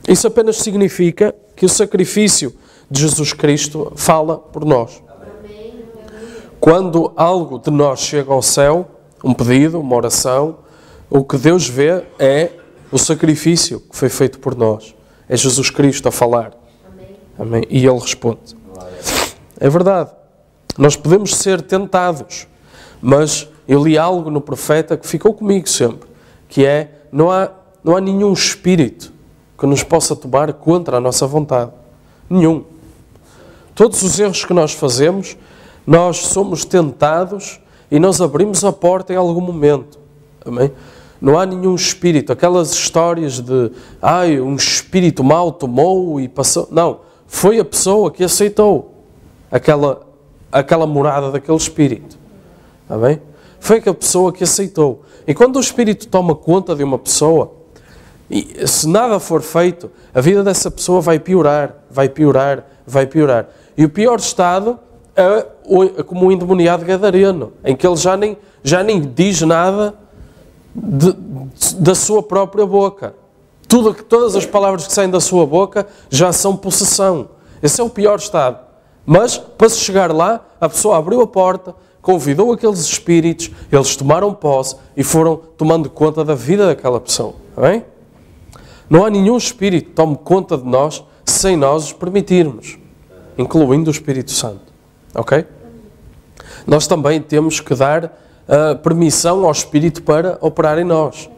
isso apenas significa que o sacrifício de Jesus Cristo fala por nós. Quando algo de nós chega ao céu, um pedido, uma oração, o que Deus vê é o sacrifício que foi feito por nós. É Jesus Cristo a falar. Amém. E Ele responde. É verdade. Nós podemos ser tentados, mas eu li algo no profeta que ficou comigo sempre, que é, não há nenhum espírito que nos possa tomar contra a nossa vontade. Nenhum. Todos os erros que nós fazemos, nós somos tentados e nós abrimos a porta em algum momento. Amém? Não há nenhum espírito. Aquelas histórias de um espírito mau tomou e passou. Não. Foi a pessoa que aceitou aquela morada daquele espírito. Está bem? Foi a pessoa que aceitou. E quando o espírito toma conta de uma pessoa, e se nada for feito, a vida dessa pessoa vai piorar, vai piorar, vai piorar. E o pior estado é como um endemoniado gadareno, em que ele já nem diz nada da sua própria boca. Todas as palavras que saem da sua boca já são possessão. Esse é o pior estado. Mas, para se chegar lá, a pessoa abriu a porta, convidou aqueles espíritos, eles tomaram posse e foram tomando conta da vida daquela pessoa. Bem? Não há nenhum espírito que tome conta de nós sem nós os permitirmos, incluindo o Espírito Santo. Ok? Nós também temos que dar permissão ao Espírito para operar em nós,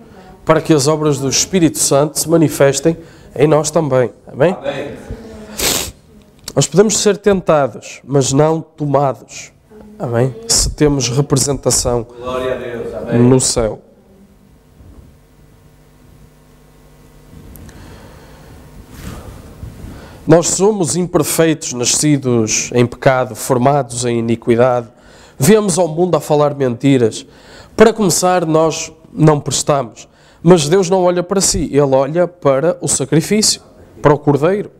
para que as obras do Espírito Santo se manifestem em nós também. Amém? Amém. Nós podemos ser tentados, mas não tomados. Amém? Se temos representação glória a Deus. Amém. No céu. Nós somos imperfeitos, nascidos em pecado, formados em iniquidade. Viemos ao mundo a falar mentiras. Para começar, nós não prestamos. Mas Deus não olha para si, Ele olha para o sacrifício, para o Cordeiro.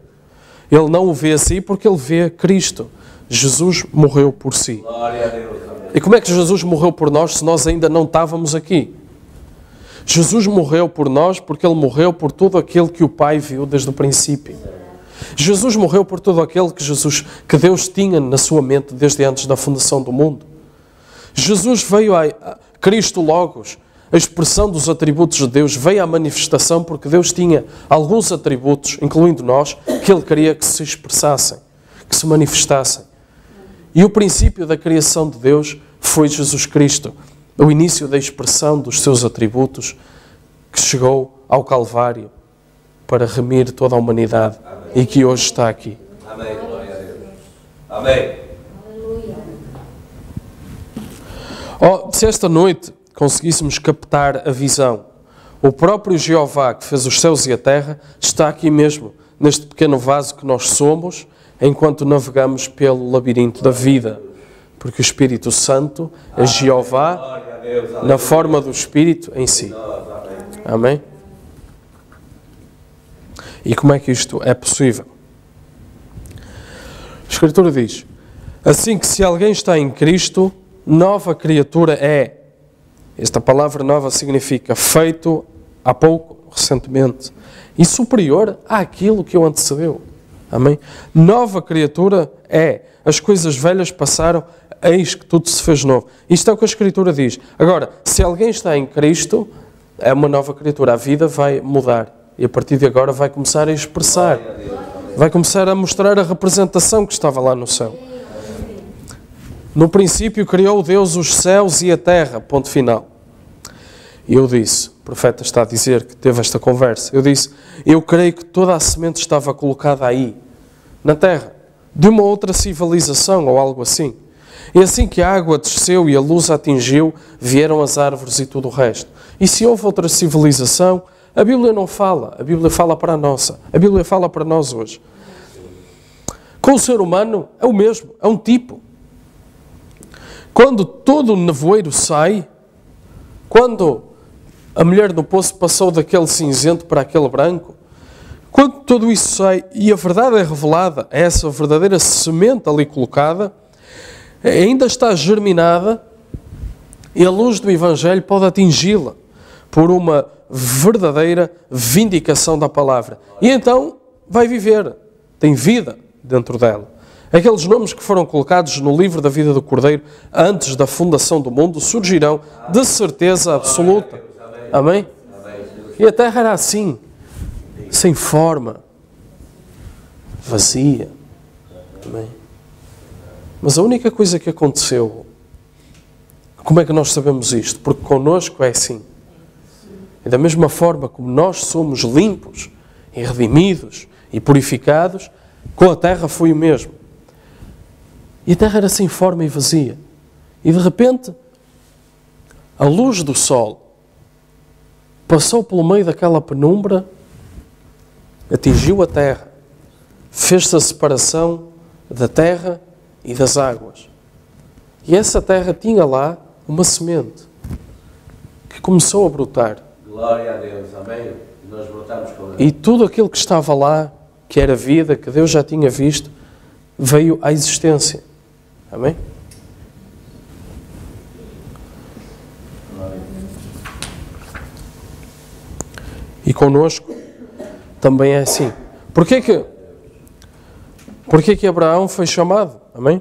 Ele não o vê assim porque Ele vê Cristo. Jesus morreu por si. Glória a Deus. E como é que Jesus morreu por nós se nós ainda não estávamos aqui? Jesus morreu por nós porque Ele morreu por tudo aquilo que o Pai viu desde o princípio. Jesus morreu por tudo aquilo que Deus tinha na sua mente desde antes da fundação do mundo. Jesus veio a Cristo Logos, a expressão dos atributos de Deus, veio à manifestação porque Deus tinha alguns atributos, incluindo nós, que Ele queria que se expressassem, que se manifestassem. E o princípio da criação de Deus foi Jesus Cristo, o início da expressão dos seus atributos, que chegou ao Calvário para remir toda a humanidade. Amém. E que hoje está aqui. Amém. Glória a Deus. Amém. Se esta noite conseguíssemos captar a visão, o próprio Jeová que fez os céus e a terra está aqui mesmo, neste pequeno vaso que nós somos, enquanto navegamos pelo labirinto da vida. Porque o Espírito Santo é Jeová na forma do Espírito em si. Amém? E como é que isto é possível? A Escritura diz: assim que se alguém está em Cristo, nova criatura é. Esta palavra nova significa feito há pouco, recentemente, e superior àquilo que o antecedeu. Amém? Nova criatura é. As coisas velhas passaram, eis que tudo se fez novo. Isto é o que a Escritura diz. Agora, se alguém está em Cristo, é uma nova criatura. A vida vai mudar. E a partir de agora vai começar a expressar. Vai começar a mostrar a representação que estava lá no céu. No princípio criou Deus os céus e a terra. Ponto final. E eu disse, o profeta está a dizer que teve esta conversa. Eu disse, eu creio que toda a semente estava colocada aí, na terra, de uma outra civilização ou algo assim. E assim que a água desceu e a luz a atingiu, vieram as árvores e tudo o resto. E se houve outra civilização, a Bíblia não fala, a Bíblia fala para a nossa, a Bíblia fala para nós hoje. Com o ser humano é o mesmo, é um tipo. Quando todo o nevoeiro sai, quando a mulher no poço passou daquele cinzento para aquele branco, quando tudo isso sai e a verdade é revelada, essa verdadeira semente ali colocada, ainda está germinada e a luz do Evangelho pode atingi-la por uma verdadeira vindicação da palavra. E então vai viver, tem vida dentro dela. Aqueles nomes que foram colocados no livro da vida do Cordeiro antes da fundação do mundo surgirão de certeza absoluta. Amém? E a terra era assim, sem forma, vazia. Amém? Mas a única coisa que aconteceu, como é que nós sabemos isto? Porque connosco é assim. E da mesma forma como nós somos limpos e redimidos e purificados, com a terra foi o mesmo. E a terra era sem forma e vazia. E de repente, a luz do sol passou pelo meio daquela penumbra, atingiu a terra, fez-se a separação da terra e das águas. E essa terra tinha lá uma semente que começou a brotar. Glória a Deus, amém? Nós brotamos com Deus. E tudo aquilo que estava lá, que era vida, que Deus já tinha visto, veio à existência. Amém? E connosco também é assim. Porquê que Abraão foi chamado? Amém?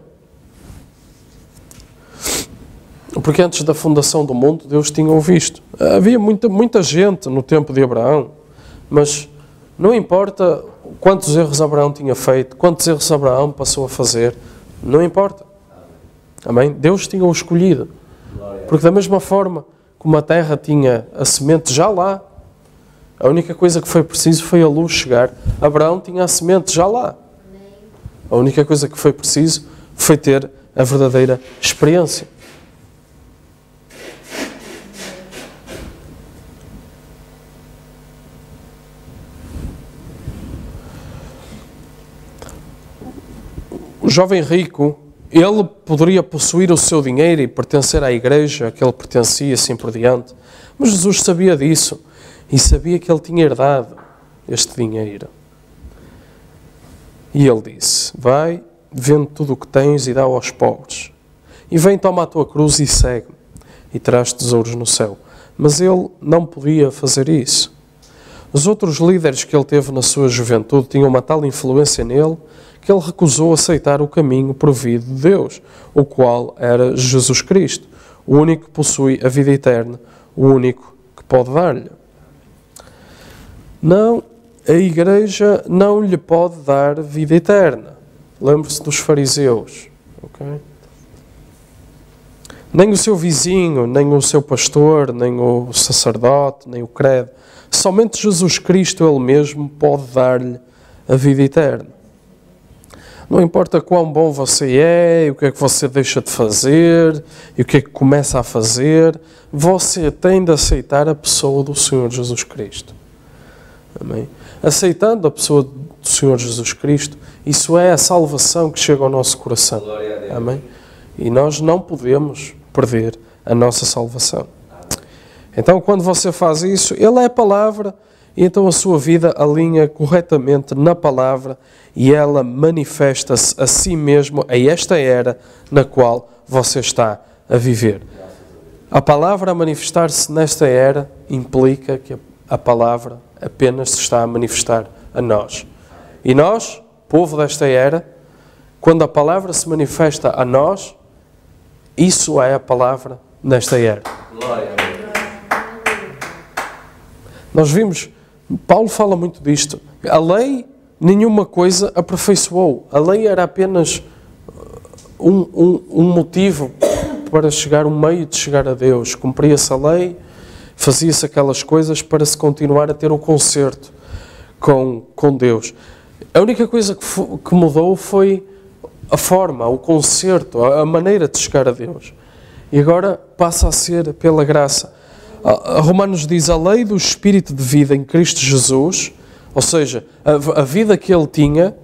Porque antes da fundação do mundo, Deus tinha o visto. Havia muita gente no tempo de Abraão, mas não importa quantos erros Abraão tinha feito, quantos erros Abraão passou a fazer, não importa. Amém? Deus tinha-o escolhido. Porque da mesma forma como a terra tinha a semente já lá, a única coisa que foi preciso foi a luz chegar. Abraão tinha a semente já lá. A única coisa que foi preciso foi ter a verdadeira experiência. O jovem rico, ele poderia possuir o seu dinheiro e pertencer à igreja a que ele pertencia, assim por diante. Mas Jesus sabia disso e sabia que ele tinha herdado este dinheiro. E ele disse: vai, vende tudo o que tens e dá aos pobres. E vem, toma a tua cruz e segue-me, e traz tesouros no céu. Mas ele não podia fazer isso. Os outros líderes que ele teve na sua juventude tinham uma tal influência nele que ele recusou aceitar o caminho provido de Deus, o qual era Jesus Cristo, o único que possui a vida eterna, o único que pode dar-lhe. Não, a igreja não lhe pode dar vida eterna. Lembre-se dos fariseus. Okay? Nem o seu vizinho, nem o seu pastor, nem o sacerdote, nem o credo. Somente Jesus Cristo, Ele mesmo, pode dar-lhe a vida eterna. Não importa quão bom você é, e o que é que você deixa de fazer, e o que é que começa a fazer, você tem de aceitar a pessoa do Senhor Jesus Cristo. Amém? Aceitando a pessoa do Senhor Jesus Cristo, isso é a salvação que chega ao nosso coração. Amém? E nós não podemos perder a nossa salvação. Então, quando você faz isso, Ele é a palavra, e então a sua vida alinha corretamente na palavra e ela manifesta-se a si mesmo a esta era na qual você está a viver. A palavra a manifestar-se nesta era implica que a palavra apenas se está a manifestar a nós. E nós, povo desta era, quando a palavra se manifesta a nós, isso é a palavra nesta era. Glória a Deus. Nós vimos, Paulo fala muito disto. A lei, nenhuma coisa aperfeiçoou. A lei era apenas um motivo para chegar, um meio de chegar a Deus. Cumpria-se a lei, fazia-se aquelas coisas para se continuar a ter um concerto com Deus. A única coisa que mudou foi a forma, o concerto, a maneira de chegar a Deus. E agora passa a ser pela graça. A Romanos diz: a lei do Espírito de vida em Cristo Jesus, ou seja, a vida que ele tinha,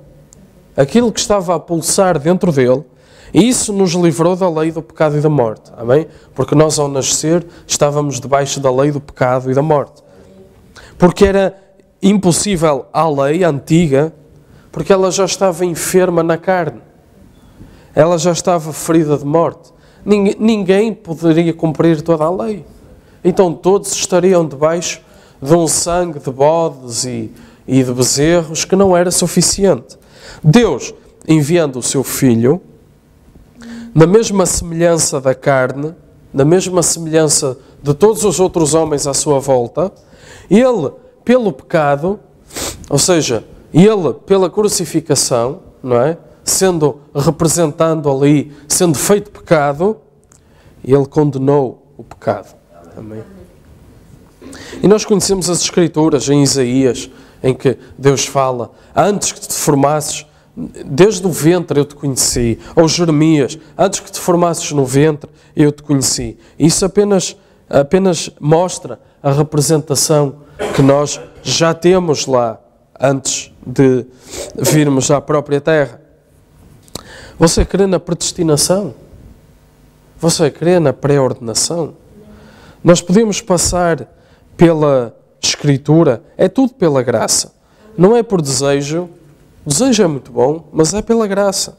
aquilo que estava a pulsar dentro dele, e isso nos livrou da lei do pecado e da morte. Amém? Porque nós, ao nascer, estávamos debaixo da lei do pecado e da morte. Porque era impossível à lei antiga, porque ela já estava enferma na carne. Ela já estava ferida de morte. Ninguém poderia cumprir toda a lei. Então todos estariam debaixo de um sangue de bodes e de bezerros que não era suficiente. Deus, enviando o seu Filho, na mesma semelhança da carne, na mesma semelhança de todos os outros homens à sua volta, ele, pelo pecado, ou seja, ele, pela crucificação, não é? Representando ali, sendo feito pecado, ele condenou o pecado. Amém? E nós conhecemos as Escrituras em Isaías, em que Deus fala: antes que te formasses, desde o ventre eu te conheci. Ou Jeremias: antes que te formasses no ventre eu te conheci. Isso apenas mostra a representação que nós já temos lá antes de virmos à própria terra. Você crê na predestinação? Você crê na pré-ordenação? Nós podemos passar pela Escritura, é tudo pela graça. Não é por desejo. O desejo é muito bom, mas é pela graça.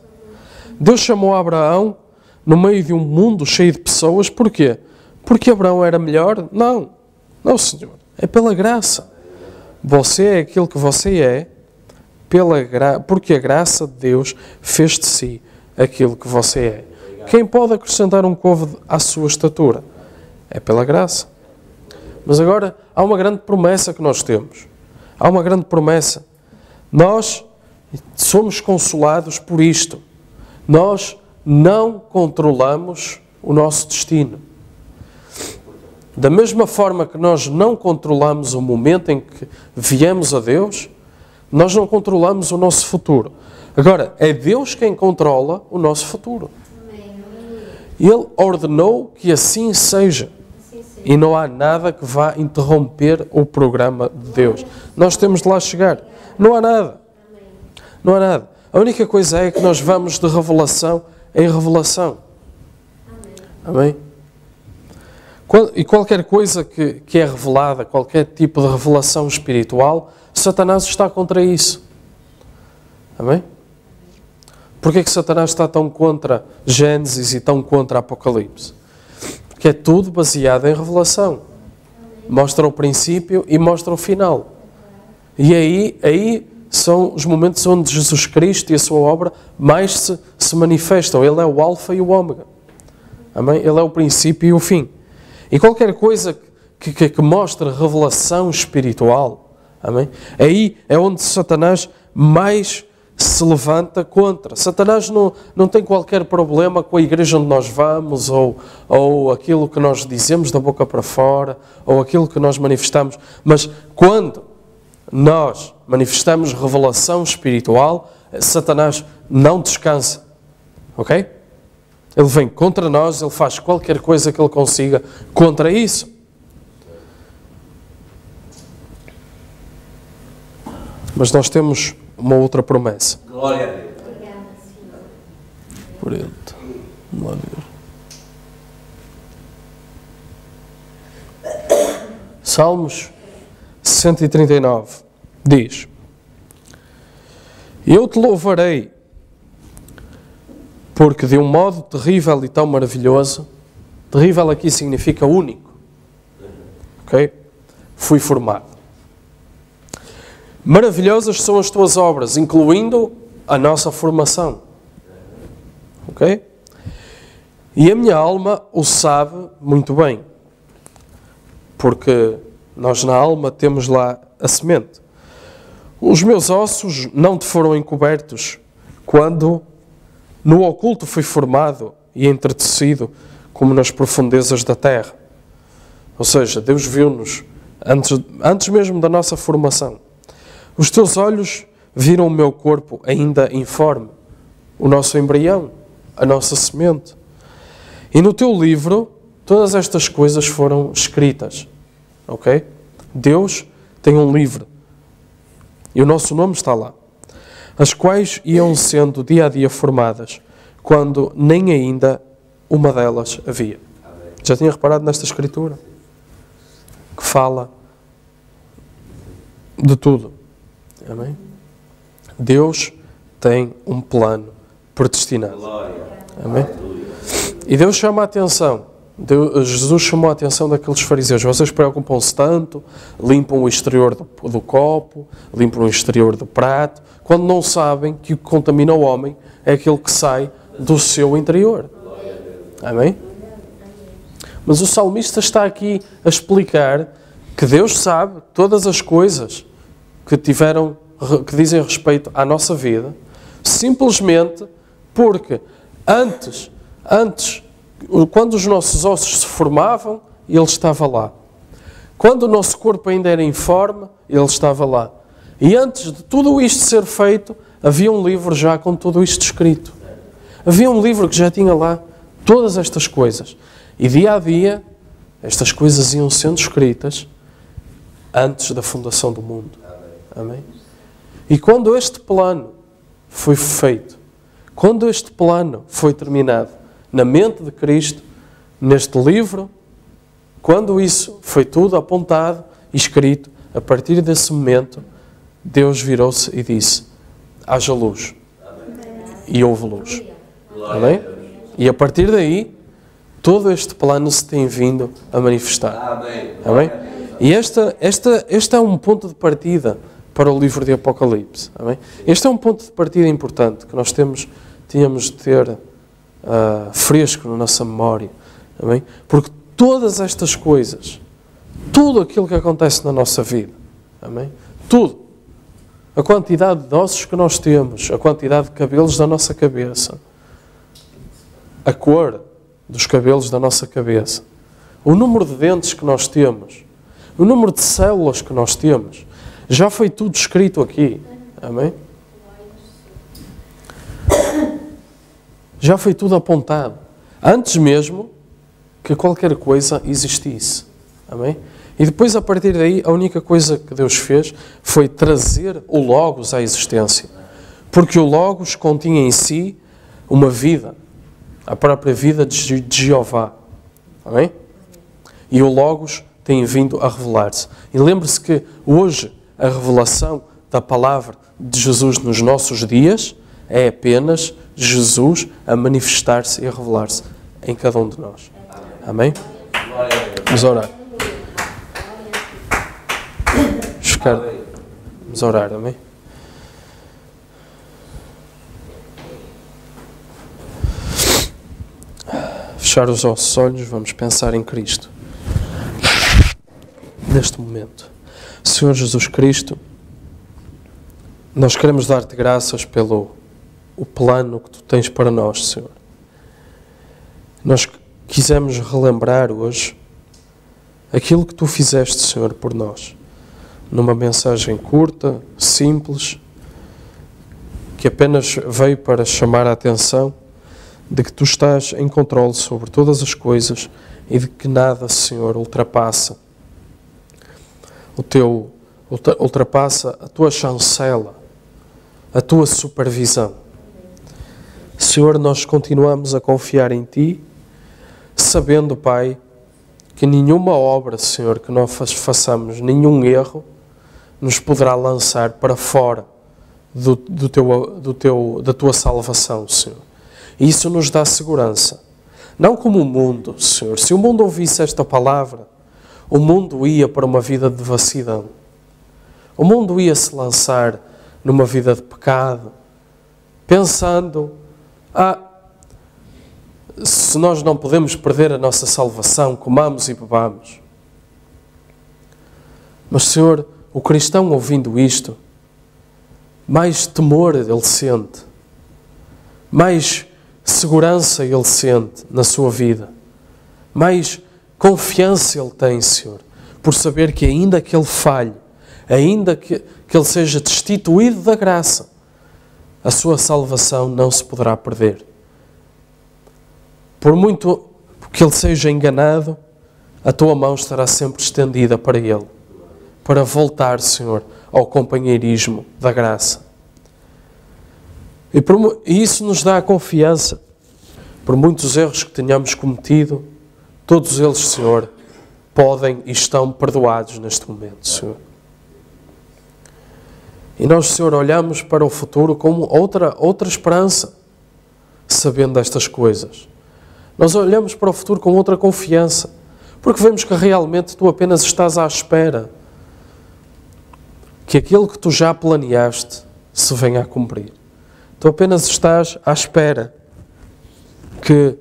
Deus chamou Abraão no meio de um mundo cheio de pessoas. Porquê? Porque Abraão era melhor? Não. Não, Senhor. É pela graça. Você é aquilo que você é porque a graça de Deus fez de si aquilo que você é. Quem pode acrescentar um covo à sua estatura? É pela graça. Mas agora, há uma grande promessa que nós temos. Há uma grande promessa. Nós somos consolados por isto. Nós não controlamos o nosso destino. Da mesma forma que nós não controlamos o momento em que viemos a Deus, nós não controlamos o nosso futuro. Agora, é Deus quem controla o nosso futuro. Ele ordenou que assim seja. E não há nada que vá interromper o programa de Deus. Nós temos de lá chegar. Não há nada. Não há nada. A única coisa é que nós vamos de revelação em revelação. Amém? E qualquer coisa que é revelada, qualquer tipo de revelação espiritual, Satanás está contra isso. Amém? Porquê é que Satanás está tão contra Gênesis e tão contra Apocalipse? Porque é tudo baseado em revelação. Mostra o princípio e mostra o final. E aí são os momentos onde Jesus Cristo e a sua obra mais se manifestam. Ele é o alfa e o ômega. Amém? Ele é o princípio e o fim. E qualquer coisa que mostre revelação espiritual, amém? Aí é onde Satanás mais se levanta contra. Satanás não tem qualquer problema com a igreja onde nós vamos, ou aquilo que nós dizemos da boca para fora, ou aquilo que nós manifestamos. Mas quando nós manifestamos revelação espiritual, Satanás não descansa. Ok? Ele vem contra nós, ele faz qualquer coisa que ele consiga contra isso. Mas nós temos uma outra promessa. Glória a Deus. Por ele. Vamos lá ver. Salmos 139 diz: Eu te louvarei, porque de um modo terrível e tão maravilhoso, terrível aqui significa único, ok? Fui formado. Maravilhosas são as tuas obras, incluindo a nossa formação. Ok? E a minha alma o sabe muito bem. Porque nós na alma temos lá a semente. Os meus ossos não te foram encobertos quando no oculto fui formado e entretecido como nas profundezas da terra. Ou seja, Deus viu-nos antes mesmo da nossa formação. Os teus olhos viram o meu corpo ainda informe, o nosso embrião, a nossa semente. E no teu livro, todas estas coisas foram escritas. Ok? Deus tem um livro. E o nosso nome está lá. As quais iam sendo dia a dia formadas, quando nem ainda uma delas havia. Já tinha reparado nesta escritura? Que fala de tudo. Amém? Deus tem um plano predestinado. Amém? E Deus chama a atenção. Jesus chamou a atenção daqueles fariseus. Vocês preocupam-se tanto, limpam o exterior do copo, limpam o exterior do prato, quando não sabem que o que contamina o homem é aquilo que sai do seu interior. Amém? Mas o salmista está aqui a explicar que Deus sabe todas as coisas que dizem respeito à nossa vida, simplesmente porque antes, quando os nossos ossos se formavam, Ele estava lá. Quando o nosso corpo ainda era informe, Ele estava lá. E antes de tudo isto ser feito, havia um livro já com tudo isto escrito. Havia um livro que já tinha lá todas estas coisas. E dia a dia, Estas coisas iam sendo escritas antes da fundação do mundo. Amém? E quando este plano foi feito, quando este plano foi terminado na mente de Cristo, neste livro, quando isso foi tudo apontado e escrito, a partir desse momento, Deus virou-se e disse: haja luz. E houve luz. Amém? E a partir daí, todo este plano se tem vindo a manifestar. Amém? E este é um ponto de partida para o livro de Apocalipse. Amém? Este é um ponto de partida importante que nós tínhamos de ter fresco na nossa memória. Amém? Porque todas estas coisas, tudo aquilo que acontece na nossa vida, amém? Tudo, a quantidade de ossos que nós temos, a quantidade de cabelos da nossa cabeça, a cor dos cabelos da nossa cabeça, o número de dentes que nós temos, o número de células que nós temos, já foi tudo escrito aqui. Amém? Já foi tudo apontado. Antes mesmo que qualquer coisa existisse. Amém? E depois, a partir daí, a única coisa que Deus fez foi trazer o Logos à existência. Porque o Logos continha em si uma vida, a própria vida de Jeová. Amém? E o Logos tem vindo a revelar-se. E lembre-se que hoje a revelação da palavra de Jesus nos nossos dias é apenas Jesus a manifestar-se e a revelar-se em cada um de nós. Amém? Vamos orar. Vamos orar, amém? Fechar os nossos olhos, vamos pensar em Cristo. Neste momento. Senhor Jesus Cristo, nós queremos dar-te graças pelo o plano que tu tens para nós, Senhor. Nós quisemos relembrar hoje aquilo que tu fizeste, Senhor, por nós. Numa mensagem curta, simples, que apenas veio para chamar a atenção de que tu estás em controle sobre todas as coisas e de que nada, Senhor, ultrapassa ultrapassa a tua chancela, a tua supervisão. Senhor, nós continuamos a confiar em Ti, sabendo, Pai, que nenhuma obra, Senhor, que nós façamos, nenhum erro, nos poderá lançar para fora da Tua salvação, Senhor. E isso nos dá segurança. Não como o mundo, Senhor. Se o mundo ouvisse esta palavra, o mundo ia para uma vida de devassidão. O mundo ia se lançar numa vida de pecado, pensando, se nós não podemos perder a nossa salvação, comamos e bebamos. Mas, Senhor, o cristão ouvindo isto, mais temor ele sente, mais segurança ele sente na sua vida, mais confiança ele tem, Senhor, por saber que ainda que ele falhe, ainda que ele seja destituído da graça, a sua salvação não se poderá perder. Por muito que ele seja enganado, a tua mão estará sempre estendida para ele, para voltar, Senhor, ao companheirismo da graça. E isso nos dá a confiança, por muitos erros que tenhamos cometido, todos eles, Senhor, podem e estão perdoados neste momento, Senhor. E nós, Senhor, olhamos para o futuro como outra esperança, sabendo estas coisas. Nós olhamos para o futuro com outra confiança, porque vemos que realmente Tu apenas estás à espera que aquilo que Tu já planeaste se venha a cumprir. Tu apenas estás à espera que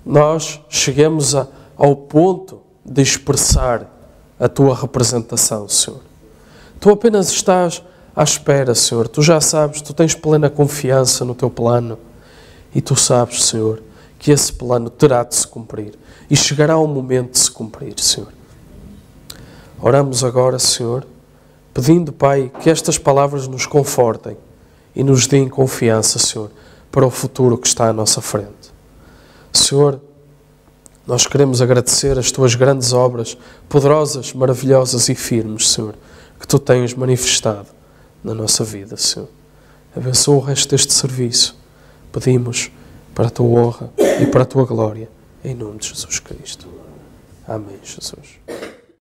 nós cheguemos ao ponto de expressar a Tua representação, Senhor. Tu apenas estás à espera, Senhor. Tu já sabes, Tu tens plena confiança no Teu plano e Tu sabes, Senhor, que esse plano terá de se cumprir e chegará o momento de se cumprir, Senhor. Oramos agora, Senhor, pedindo, Pai, que estas palavras nos confortem e nos deem confiança, Senhor, para o futuro que está à nossa frente. Senhor, Nós queremos agradecer as Tuas grandes obras, poderosas, maravilhosas e firmes, Senhor, que Tu tens manifestado na nossa vida, Senhor. Abençoa o resto deste serviço. Pedimos para a Tua honra e para a Tua glória, em nome de Jesus Cristo. Amém, Jesus.